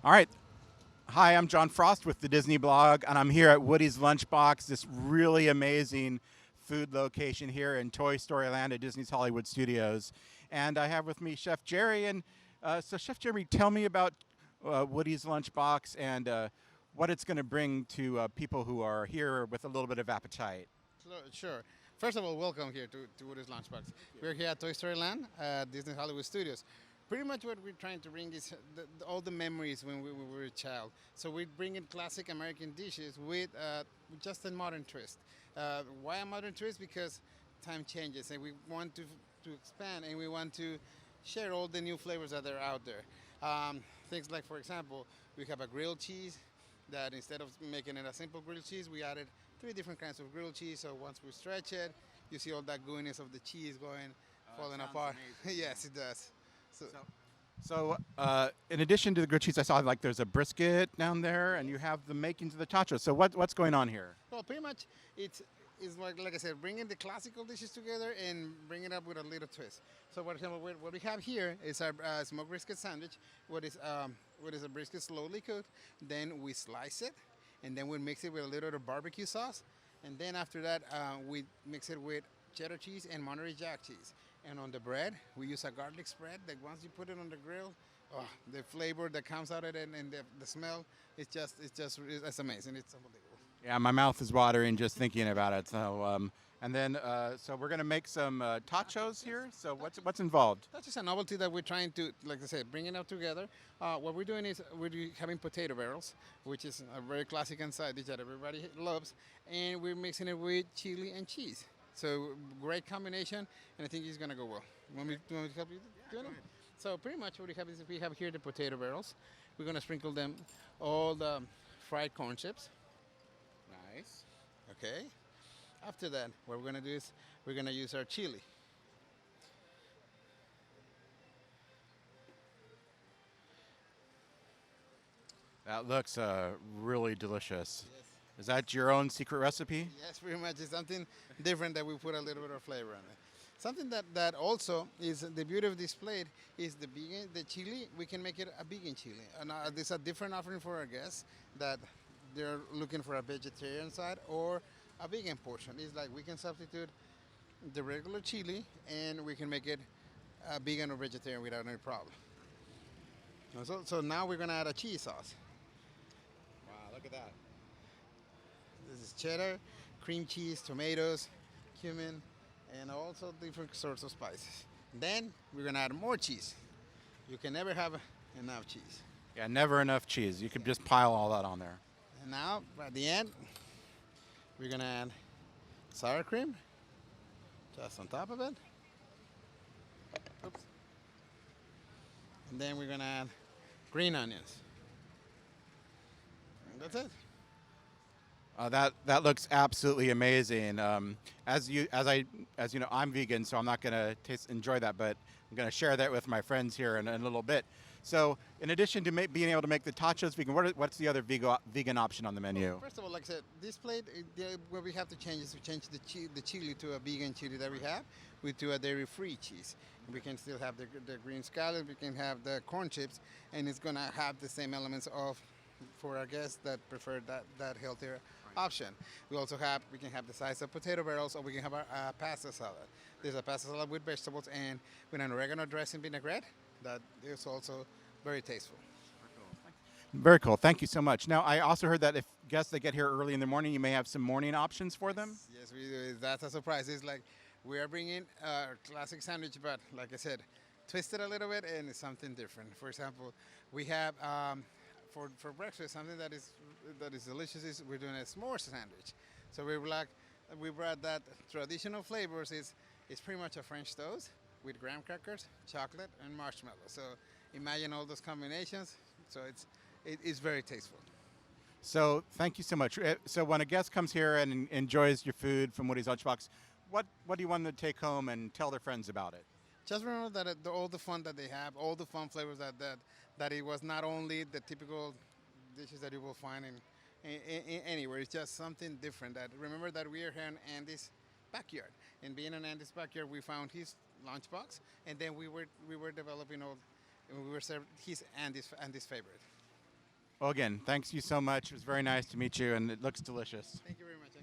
All right. Hi, I'm John Frost with the Disney Blog, and I'm here at Woody's Lunchbox, this really amazing food location here in Toy Story Land at Disney's Hollywood Studios. And I have with me Chef Jerry. And so, Chef Jerry, tell me about Woody's Lunchbox and what it's going to bring to people who are here with a little bit of appetite. Sure. First of all, welcome here to Woody's Lunchbox. We're here at Toy Story Land at Disney Hollywood Studios. Pretty much what we're trying to bring is all the memories when we were a child. So we bring in classic American dishes with just a modern twist. Why a modern twist? Because time changes and we want to expand and we want to share all the new flavors that are out there. Things like, for example, we have a grilled cheese that instead of making it a simple grilled cheese, we added three different kinds of grilled cheese. So once we stretch it, you see all that gooiness of the cheese going, falling apart. Yes, it does. So, So, in addition to the grilled cheese, I saw like there's a brisket down there, and you have the makings of the Totchos. So, what's going on here? well, pretty much it's like I said, bringing the classical dishes together and bringing it up with a little twist. So, for example, what we have here is our smoked brisket sandwich. What is a brisket slowly cooked. Then we slice it, and then we mix it with a little bit of barbecue sauce. And then after that, we mix it with cheddar cheese and Monterey Jack cheese. And on the bread, we use a garlic spread that once you put it on the grill, oh, the flavor that comes out of it and the smell, it's amazing. It's unbelievable. Yeah, my mouth is watering just thinking about it. So we're gonna make some tachos here. So, what's involved? That's just a novelty that we're trying to, like I said, bring it out together. What we're doing is having potato barrels, which is a very classic side dish that everybody loves, and we're mixing it with chili and cheese. So great combination, and I think it's gonna go well. Want me to help you doing it? So pretty much what we have is we have here the potato barrels. We're gonna sprinkle them all the fried corn chips. Nice. Okay. After that, what we're gonna do is we're gonna use our chili. That looks really delicious. Yes. Is that your own secret recipe? Yes, pretty much. It's something different that we put a little bit of flavor on it. Something that also is the beauty of this plate is the chili. We can make it a vegan chili, and this is a different offering for our guests that they're looking for a vegetarian side or a vegan portion. It's like we can substitute the regular chili and we can make it vegan or vegetarian without any problem. So now we're gonna add a cheese sauce. Wow, look at that. This is cheddar, cream cheese, tomatoes, cumin, and also different sorts of spices. Then we're gonna add more cheese. You can never have enough cheese. Yeah, never enough cheese. You could just pile all that on there. And now, at the end, we're gonna add sour cream just on top of it. Oops. And then we're gonna add green onions. And that's it. That looks absolutely amazing. As you know, I'm vegan, so I'm not gonna enjoy that, but I'm gonna share that with my friends here in a little bit. So, in addition to being able to make the tachos vegan, what's the other vegan option on the menu? First of all, like I said, this plate, what we have to change is we change the chili to a vegan chili that we have. We do a dairy-free cheese. We can still have the green scallop, we can have the corn chips, and it's gonna have the same elements of for our guests that prefer that healthier option. We can have the size of potato barrels, or we can have a pasta salad. There's a pasta salad with vegetables and with an oregano dressing vinaigrette that is also very tasteful. Very cool. Thank you so much. Now, I also heard that if guests that get here early in the morning, you may have some morning options for them. Yes, we do. That's a surprise. It's like we are bringing a classic sandwich, but like I said, twisted a little bit and it's something different. For example, we have for breakfast something that is delicious. Is we're doing a s'more sandwich. So we brought that traditional flavors. It's pretty much a French toast with graham crackers, chocolate, and marshmallow. So imagine all those combinations. So it's very tasteful. So, thank you so much. So, when a guest comes here and enjoys your food from Woody's Lunchbox, what do you want them to take home and tell their friends about it? Just remember that all the fun that they have, all the fun flavors that it was not only the typical dishes that you will find in anywhere. It's just something different. That remember that we are here in Andy's backyard, and being in Andy's backyard, we found his lunchbox, and then we were developing all, and we were serving his Andy's favorite. Well, again, thanks you so much. It was very nice to meet you, and it looks delicious. Thank you very much.